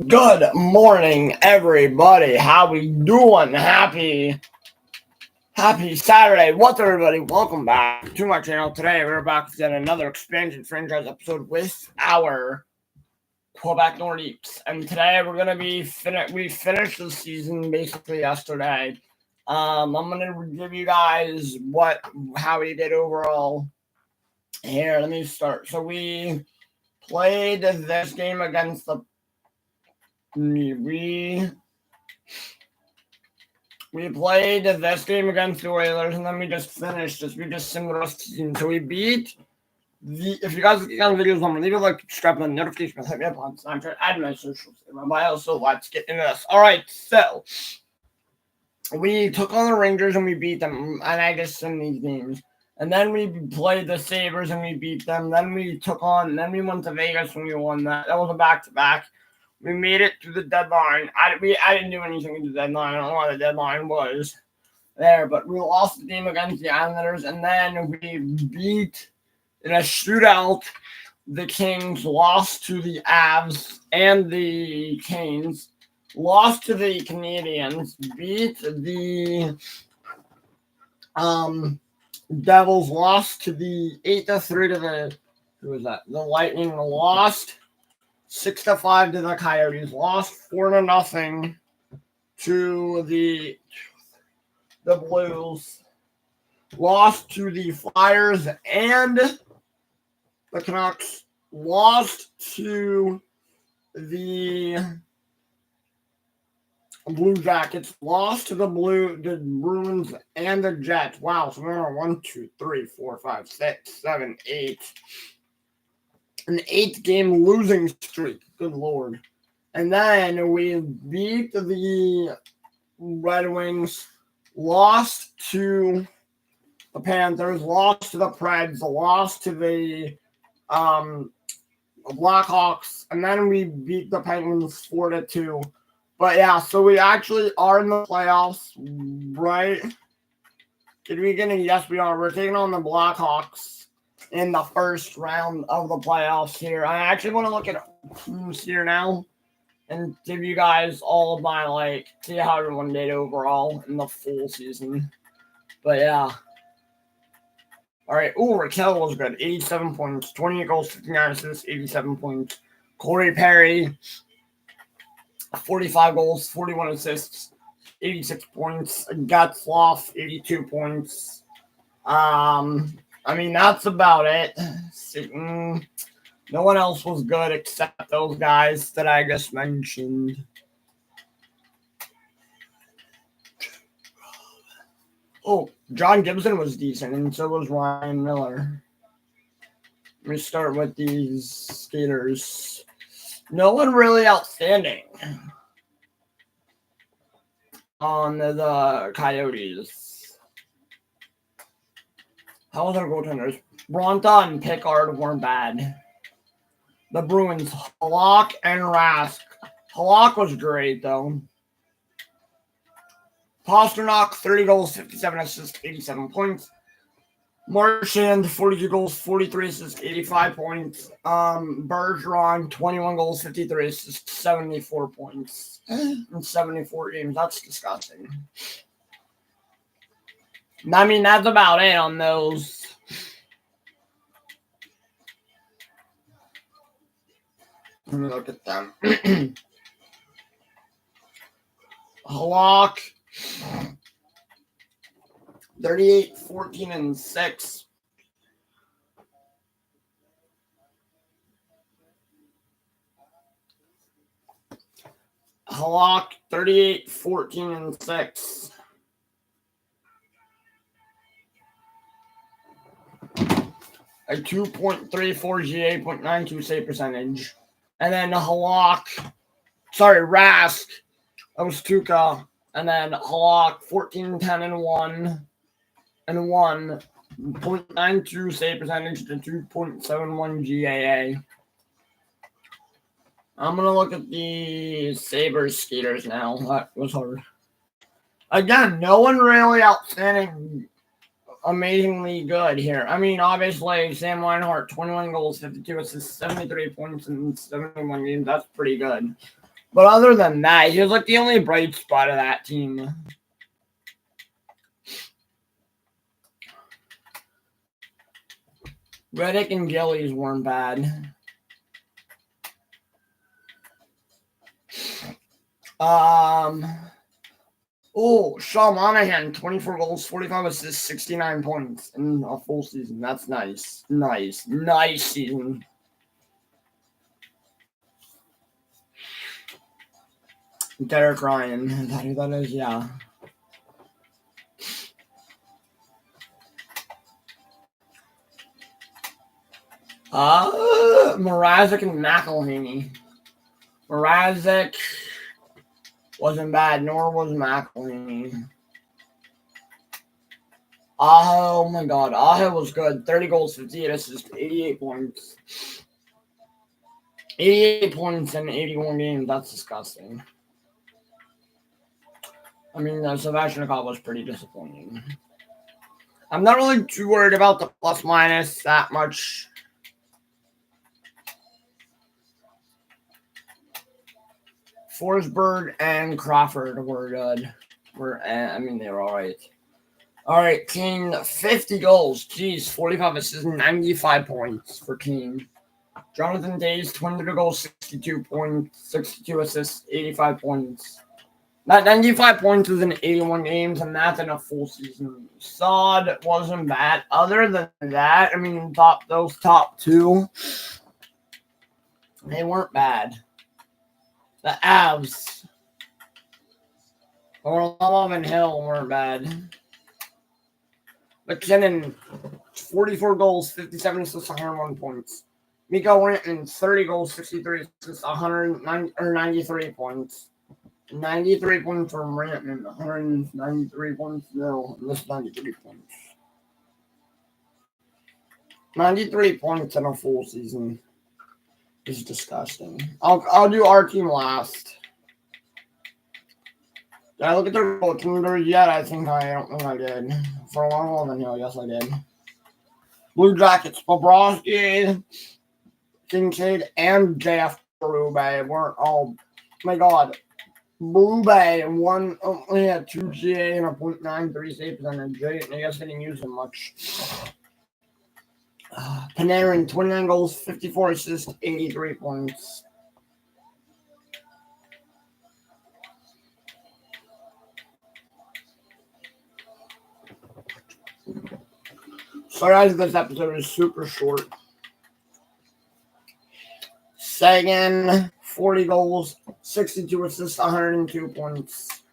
Good morning, everybody. How we doing? Happy Saturday. What's up, everybody? Welcome back to my channel. Today, we're back with yet another expansion franchise episode with our Quebec Nordiques. And today, we're going to be we finished the season basically yesterday. I'm going to give you guys how we did overall. Here, let me start. So, we played this game against the We played this game against the Oilers, and then we just finished this. We just simmed the rest of the season. So we beat if you guys get on videos, I'm gonna leave a like, subscribe, and notification bell, hit me up on Snapchat, add my socials in my bio. So let's get into this. All right, so we took on the Rangers and we beat them, and I just simmed these games. And then we played the Sabres and we beat them. Then we went to Vegas and we won that. That was a back-to-back. We made it to the deadline. I didn't do anything in the deadline. I don't know what the deadline was there, but we lost the game against the Islanders, and then we beat in a shootout the Kings, lost to the Avs and the Canes, lost to the Canadiens, beat the Devils, lost to the 8-3 to the Lightning, lost 6-5 to the Coyotes, lost 4-0 to the Blues, lost to the Flyers and the Canucks, lost to the Blue Jackets, lost to the Bruins and the Jets. Wow, so we're on 1, 2, 3, 4, 5, 6, 7, 8. An 8-game losing streak. Good Lord. And then we beat the Red Wings, lost to the Panthers, lost to the Preds, lost to the Blackhawks, and then we beat the Penguins 4-2. But yeah, so we actually are in the playoffs, right? Yes, we are. We're taking on the Blackhawks in the first round of the playoffs here. I actually want to look at teams here now and give you guys all of my, see how everyone did overall in the full season. But yeah. All right. Ooh, Raquel was good. 87 points, 28 goals, 59 assists, 87 points. Corey Perry, 45 goals, 41 assists, 86 points. Getzloff, 82 points. I mean, that's about it. No one else was good except those guys that I just mentioned. Oh, John Gibson was decent, and so was Ryan Miller. Let me start with these skaters. No one really outstanding on the Coyotes. How was our goaltenders? Bronta and Pickard weren't bad. The Bruins, Halak and Rask. Halak was great, though. Pasternak, 30 goals, 57 assists, 87 points. Marchand, 42 goals, 43 assists, 85 points. Bergeron, 21 goals, 53 assists, 74 points. In 74 games. That's disgusting. I mean, that's about it on those. Let me look at them. Halak, 38, 14, and 6. Halak, 38, 14, and 6. A 2.34 GA, 0.92 save percentage. And then Rask, that was Tuca. And then Halak, 14, 10, and 1. And 1, 0.92 save percentage to 2.71 GAA. I'm going to look at the Sabres skaters now. That was hard. Again, no one really outstanding, amazingly good here. I mean, obviously, Sam Reinhart, 21 goals, 52 assists, 73 points in 71 games. That's pretty good. But other than that, he was like the only bright spot of that team. Reddick and Gillies weren't bad. Oh, Sean Monahan, 24 goals, 45 assists, 69 points in a full season. That's nice. Nice season. Derek Ryan. Is that who that is? Yeah. Mrazek and McElhaney. Mrazek wasn't bad, nor was McElhaney. Oh my god, Aho was good. 30 goals, 58 assists, 88 points. 88 points in 81 games. That's disgusting. I mean, Svechnikov was pretty disappointing. I'm not really too worried about the plus minus that much. Forsberg and Crawford were good. They were all right. All right, Kane, 50 goals. Jeez, 45 assists, 95 points for Kane. Jonathan Days, 23 goals, 62 points, 62 assists, 85 points. That 95 points was in 81 games, and that's in a full season. Sod wasn't bad. Other than that, I mean, those top two, they weren't bad. The Avs, Orlov and Hill weren't bad. McKinnon, 44 goals, 57 assists, 101 points. Mikko Rantanen, 30 goals, 63 assists, 93 points. 93 points from Rantanen, 193 points. No, this 93 points. 93 points in a full season is disgusting. I'll do our team last. Did I look at their goaltenders yet? I don't think I did. For a long while, then yes, I did. Blue Jackets, Bobrovsky, Kincaid, and JF Berube weren't all. My God, Berube only had 2 GA and a .93 save percentage. I guess they didn't use him much. Panarin, 29 goals, 54 assists, 83 points. So guys, this episode is super short. Sagan, 40 goals, 62 assists, 102 points.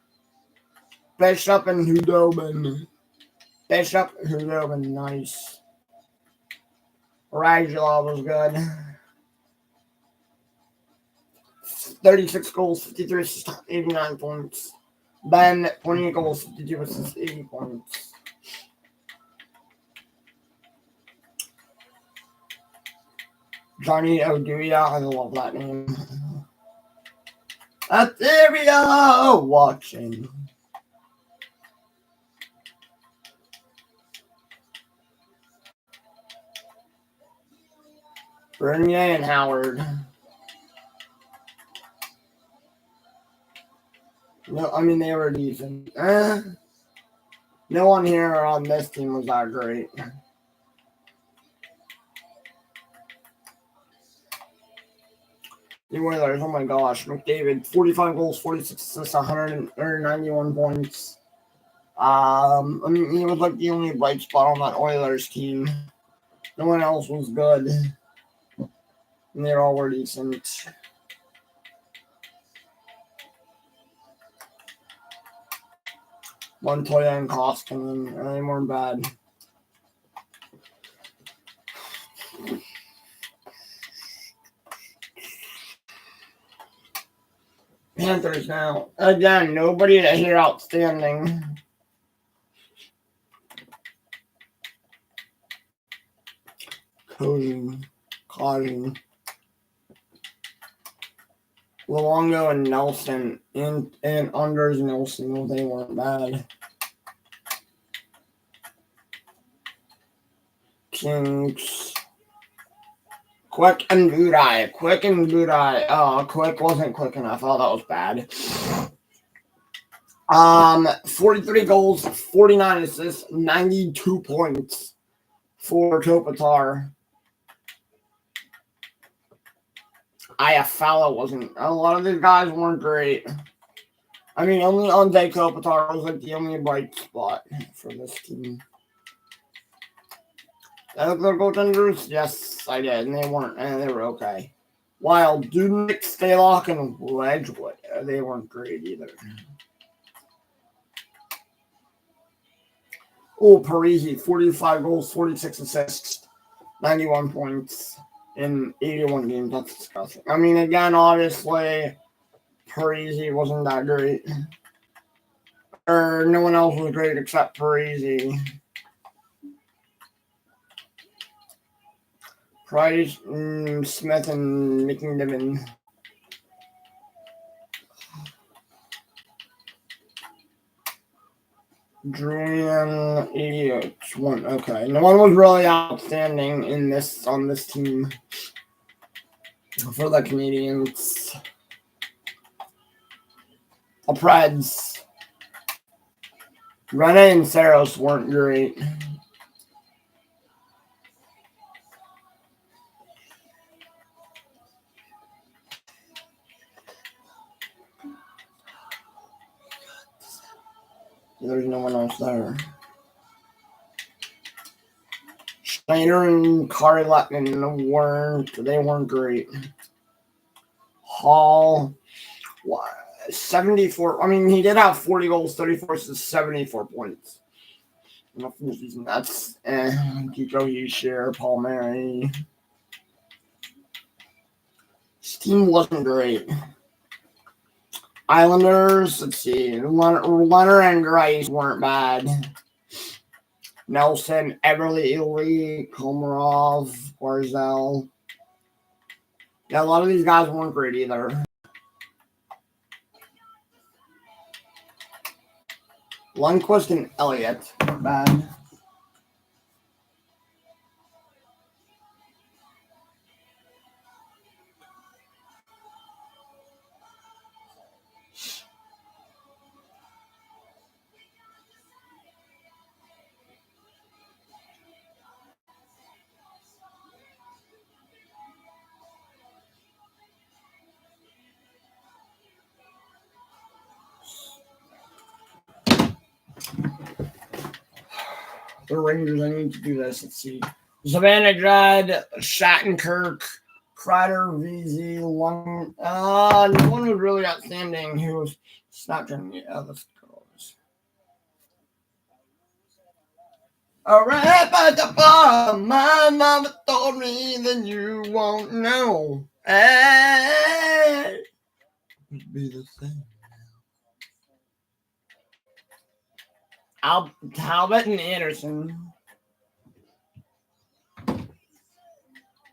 Bishop and Hudobin. Nice. Radulov was good. 36 goals, 53 assists, 89 points. Ben, 28 goals, 52 assists, 80 points. Johnny Oduya, I love that name. Etheria watching. Bernier and Howard. No, I mean, they were decent. No one here on this team was that great. The Oilers, oh my gosh. McDavid, 45 goals, 46 assists, 191 points. I mean, he was like the only bright spot on that Oilers team. No one else was good. And they all were decent. Montoya and Koskinen, they weren't bad. Panthers now. Again, nobody here outstanding. Coding. Luongo and Nelson. And Anders Nelson, well, they weren't bad. Kings. Quick and Budai. Quick and Budai. Oh, Quick wasn't quick enough. Oh, that was bad. 43 goals, 49 assists, 92 points for Kopitar. Iafala wasn't. A lot of these guys weren't great. I mean, only Ante Kopitar was like the only bright spot for this team. Did I look at their goaltenders? Yes, I did, and they weren't. And they were okay. While Dudnik, Stalock, and Wedgwood, they weren't great either. Oh, Parisi, 45 goals, 46 assists, 91 points in 81 games. That's disgusting. I mean, again, obviously, Parisi wasn't that great. Or no one else was great except Parisi. Price, Smith, and McNiven. Julian 88 one. Okay. No one was really outstanding on this team for the Canadians. The Preds. Rene and Saros weren't great. There's no one else there. Schneider and Kari Lettman weren't great. Hall, 74. I mean, he did have 40 goals, 34 to 74 points. In the full season, that's Kiko Heischer, Paul Mary. This team wasn't great. Islanders, let's see. Leonard and Grice weren't bad. Nelson, Everly, Ely, Komarov, Barzell. Yeah, a lot of these guys weren't great either. Lundqvist and Elliott weren't bad. The Rangers, I need to do this. Let's see. Savannah Grad, Shattenkirk, Kreider, VZ, Lung. No one was really outstanding who was Snapchatting me. Let's go. All right, by the bar, my mama told me that you won't know. Hey, it'd be the same. Talbot and Anderson.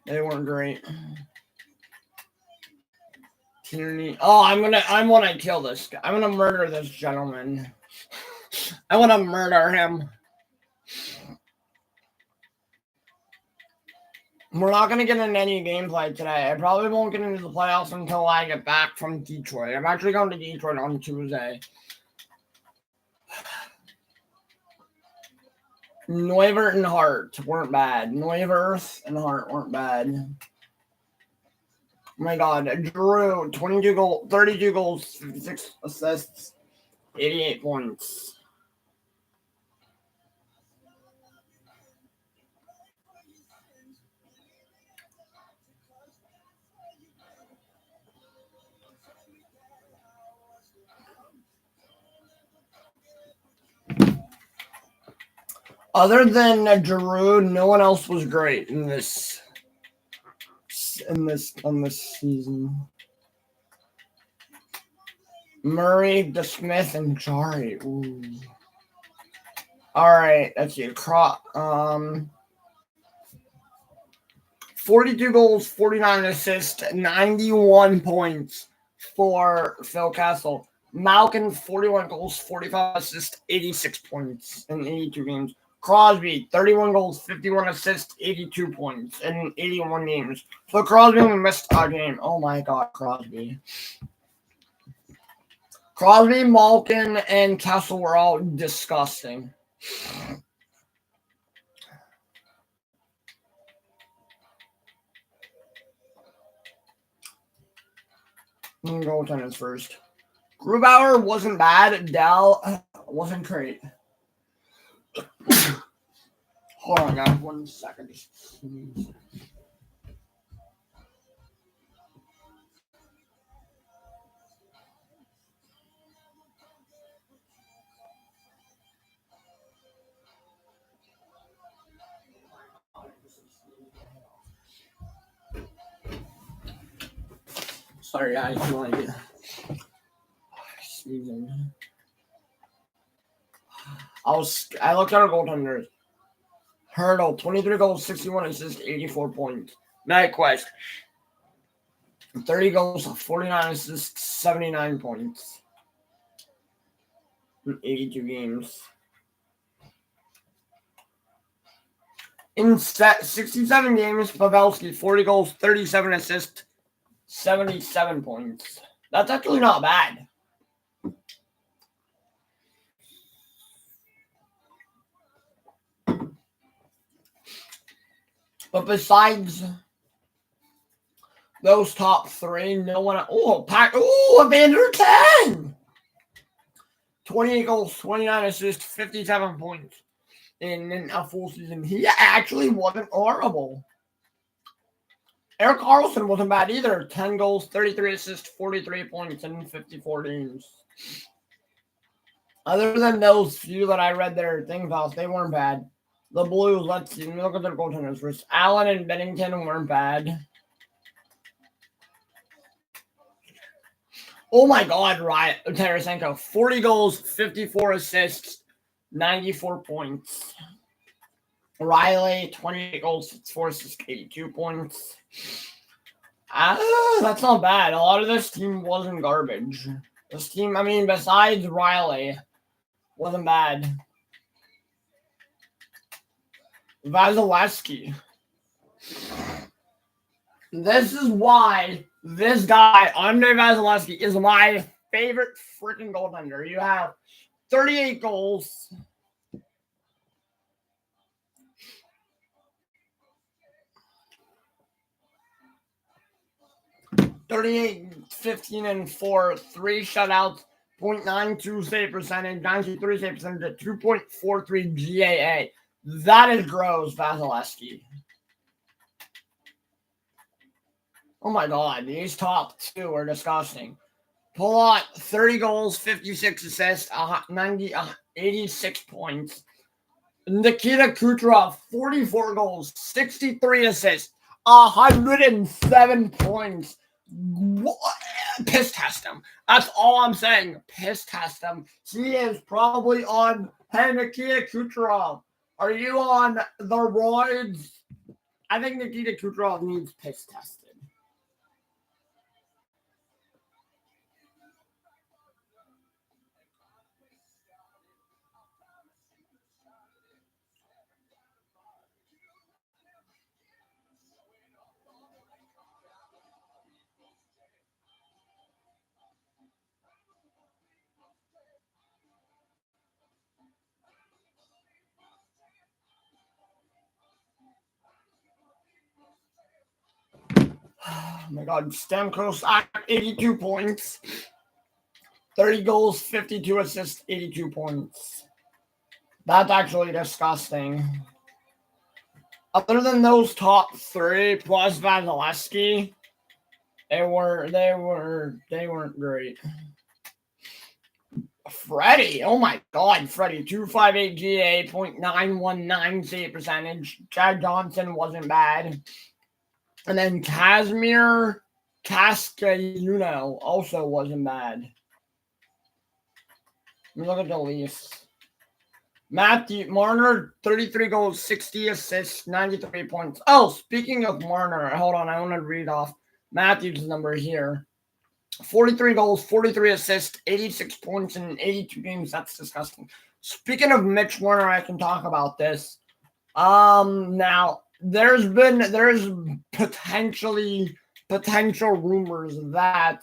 They weren't great. Tierney. Oh, I'm gonna kill this guy. I'm gonna murder this gentleman. I wanna murder him. We're not gonna get into any gameplay today. I probably won't get into the playoffs until I get back from Detroit. I'm actually going to Detroit on Tuesday. Neuvirth and Hart weren't bad. Neuvirth and Hart weren't bad. Oh my God, Drew, 32 goals, 32 goals, 56 assists, 88 points. Other than Giroux, no one else was great on this season. Murray, DeSmith, and Jari. Ooh. All right, let's see. 42 goals, 49 assists, 91 points for Phil Castle. Malkin, 41 goals, 45 assists, 86 points in 82 games. Crosby, 31 goals, 51 assists, 82 points in 81 games. So Crosby only missed a game. Oh my God, Crosby. Crosby, Malkin, and Kessel were all disgusting. Goaltenders first. Grubauer wasn't bad. Dell wasn't great. Hold on, guys. 1 second. Sorry, guys. Sneezing. I looked at our goaltenders. Hurdle, 23 goals, 61 assists, 84 points. Nyquist, 30 goals, 49 assists, 79 points. In 82 games. In 67 games, Pavelski, 40 goals, 37 assists, 77 points. That's actually not bad. But besides those top three, no one. Evander 10! 28 goals, 29 assists, 57 points in a full season. He actually wasn't horrible. Erik Karlsson wasn't bad either. 10 goals, 33 assists, 43 points in 54 games. Other than those few that I read their things off, they weren't bad. The Blues, let's see. Let me look at their goaltenders first. Allen and Bennington weren't bad. Oh my God, Tarasenko. 40 goals, 54 assists, 94 points. Riley, 28 goals, 4 assists, 82 points. That's not bad. A lot of this team wasn't garbage. This team, besides Riley, wasn't bad. Vasilevsky. This is why this guy, Andrei Vasilevsky, is my favorite freaking goaltender. You have 38 goals. $38, 15, and 4, 3 shutouts, .92 save percentage, 93 save percentage, 2.43 GAA. That is gross, Vasilevsky. Oh my God, these top two are disgusting. Palat, 30 goals, 56 assists, 86 points. Nikita Kucherov, 44 goals, 63 assists, 107 points. Piss test him. That's all I'm saying. Piss test him. He is probably on. Hey, Nikita Kucherov, are you on the roids? I think Nikita Kucherov needs piss tested. Oh my God, Stamkos, 82 points. 30 goals, 52 assists, 82 points. That's actually disgusting. Other than those top three plus Vasilevsky, they weren't great. Freddie, oh my God, Freddie, 258 GA, .919 save percentage. Chad Johnson wasn't bad. And then Casimir Cascajuno also wasn't bad. Let me look at the Leafs. Matthew Marner, 33 goals, 60 assists, 93 points. Oh, speaking of Marner, hold on, I want to read off Matthew's number here. 43 goals, 43 assists, 86 points in 82 games. That's disgusting. Speaking of Mitch Warner, I can talk about this. Now there's potential rumors that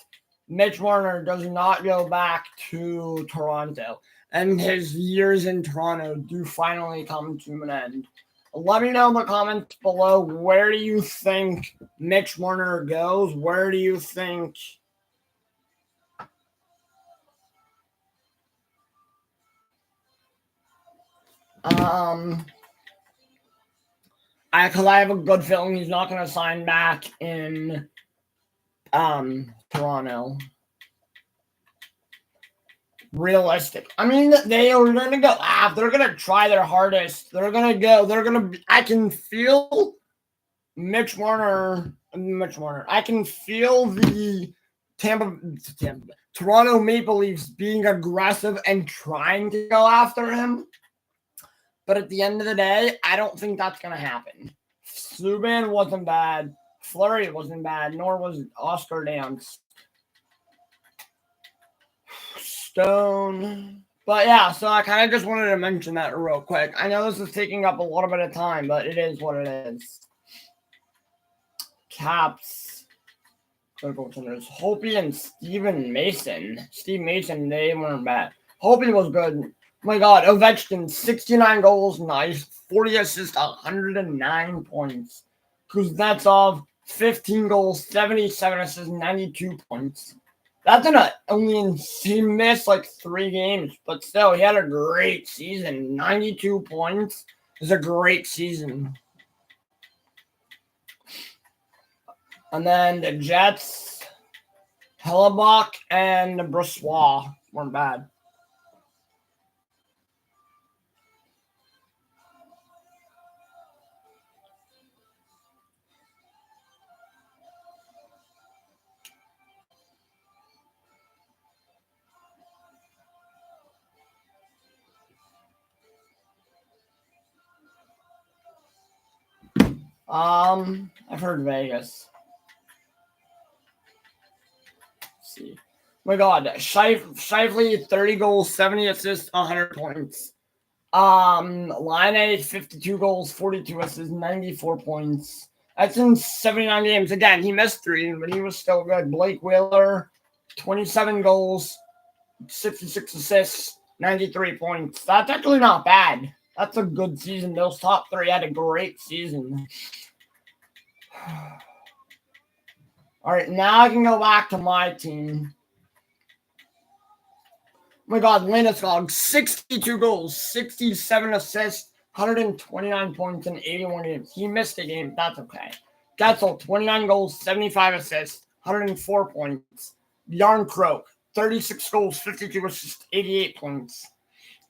Mitch Warner does not go back to Toronto, and his years in Toronto do finally come to an end. Let me know in the comments below, where do you think Mitch Warner goes? Where do you think because I have a good feeling he's not going to sign back in Toronto. Realistic. I mean, they are going to go after. They're going to try their hardest. They're going to go. They're going to. I can feel Mitch Warner. I can feel the Toronto Maple Leafs being aggressive and trying to go after him. But at the end of the day, I don't think that's going to happen. Subban wasn't bad. Fleury wasn't bad. Nor was Oscar Dance. Stone. But yeah, so I kind of just wanted to mention that real quick. I know this is taking up a little bit of time, but it is what it is. Caps. Critical centers. Hopi and Steve Mason, they weren't bad. Hopi was good. Oh my God, Ovechkin, 69 goals, nice. 40 assists, 109 points. Kuznetsov, 15 goals, 77 assists, 92 points. That's he missed like 3 games, but still, he had a great season. 92 points is a great season. And then the Jets, Hellebuck and Brossois weren't bad. I've heard Vegas. Let's see. Oh my God, Shifley, 30 goals, 70 assists, 100 points. Line 52 goals, 42 assists, 94 points. That's in 79 games. Again, he missed 3, but he was still good. Blake Wheeler, 27 goals, 66 assists, 93 points. That's actually not bad. That's a good season. Those top 3 had a great season. All right, now I can go back to my team. Oh my God, Landeskog, 62 goals, 67 assists, 129 points in 81 games. He missed a game. That's okay. Getzel, 29 goals, 75 assists, 104 points. Yarncroke, 36 goals, 52 assists, 88 points.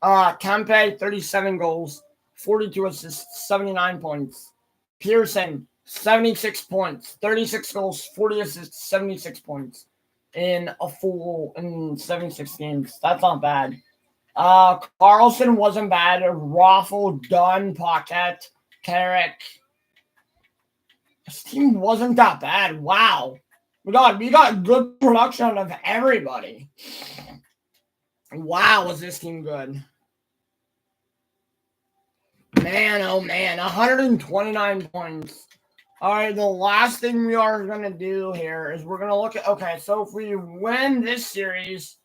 Kempe, 37 goals, 42 assists, 79 points. Pearson, 76 points, 36 goals, 40 assists, 76 points in 76 games. That's not bad. Carlson wasn't bad. Raffle, Dunn, Paquette, Carrick. This team wasn't that bad. Wow. We got good production out of everybody. Wow, was this team good. Man, oh man, 129 points. All right, the last thing we are going to do here is we're going to look at, okay, so if we win this series,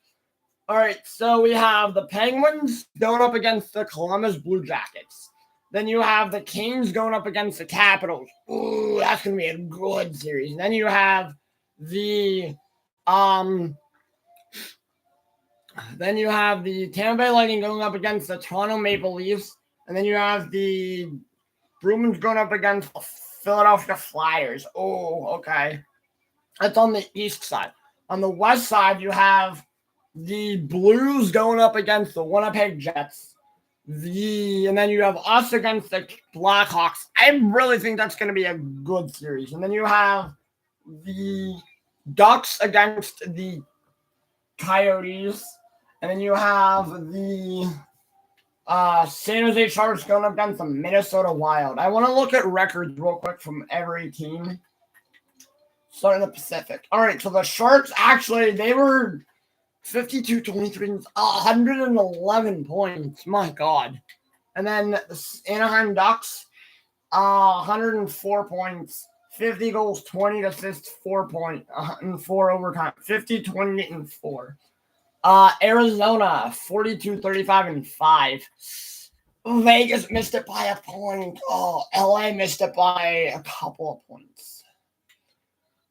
all right, so we have the Penguins going up against the Columbus Blue Jackets. Then you have the Kings going up against the Capitals. Ooh, that's going to be a good series. Then you have the Tampa Bay Lightning going up against the Toronto Maple Leafs. And then you have the Bruins going up against the Philadelphia Flyers. Oh, okay. That's on the east side. On the west side, you have the Blues going up against the Winnipeg Jets. And then you have us against the Blackhawks. I really think that's going to be a good series. And then you have the Ducks against the Coyotes. And then you have the San Jose Sharks going up against the Minnesota Wild. I want to look at records real quick from every team. Starting in the Pacific. All right, so the Sharks, actually, they were 52-23, 111 points. My God. And then Anaheim Ducks, 104 points, 50 goals, 20 assists, 4 points, and 4 overtime, 50, 20, and 4. Arizona, 42-35 and 5. Vegas missed it by a point. Oh, LA missed it by a couple of points.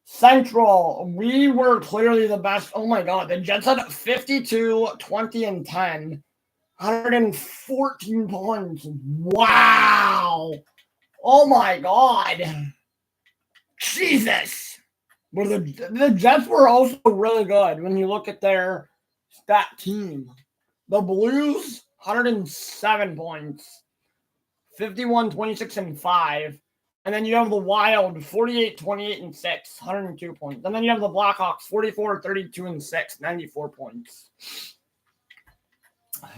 Central, we were clearly the best. Oh my God, the Jets had 52, 20, and 10. 114 points. Wow. Oh my God. Jesus. Well, the Jets were also really good when you look at their stat team. The Blues, 107 points. 51, 26, and 5. And then you have the Wild, 48, 28, and 6, 102 points. And then you have the Blackhawks, 44, 32, and 6, 94 points.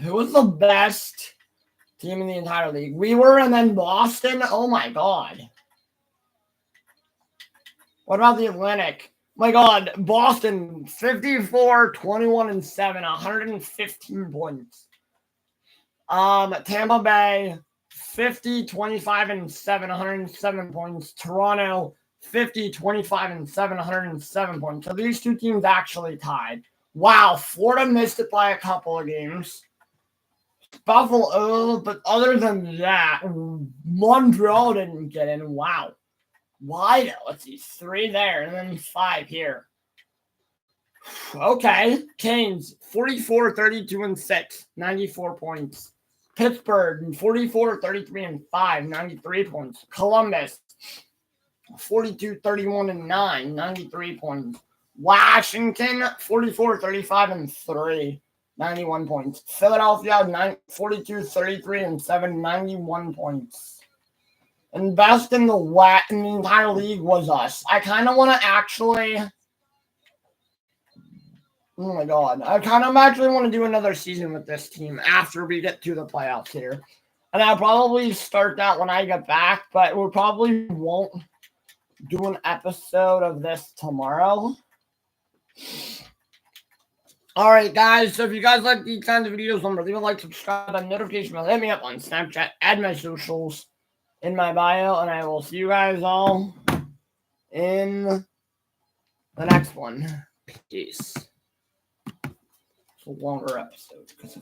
Who was the best team in the entire league? We were, and then Boston. Oh my God. What about the Atlantic? My God, Boston, 54, 21, and 7, 115 points. Tampa Bay, 50, 25, and 7, 107 points. Toronto, 50, 25, and 7, 107 points. So these two teams actually tied. Wow, Florida missed it by a couple of games. Buffalo, but other than that, Montreal didn't get in. Wow. Why? Let's see, 3 there and then 5 here. Okay. Canes, 44, 32, and 6, 94 points. Pittsburgh, 44, 33, and 5, 93 points. Columbus, 42, 31, and 9, 93 points. Washington, 44, 35, and 3, 91 points. Philadelphia, 42, 33, and 7, 91 points. And best in the entire league was us. I kind of want to actually... Oh my God. I kind of actually want to do another season with this team after we get to the playoffs here. And I'll probably start that when I get back, but we probably won't do an episode of this tomorrow. All right, guys. So if you guys like these kinds of videos, remember, leave a like, subscribe, and notification bell. Hit me up on Snapchat. Add my socials in my bio, and I will see you guys all in the next one. Peace. It's a longer episode because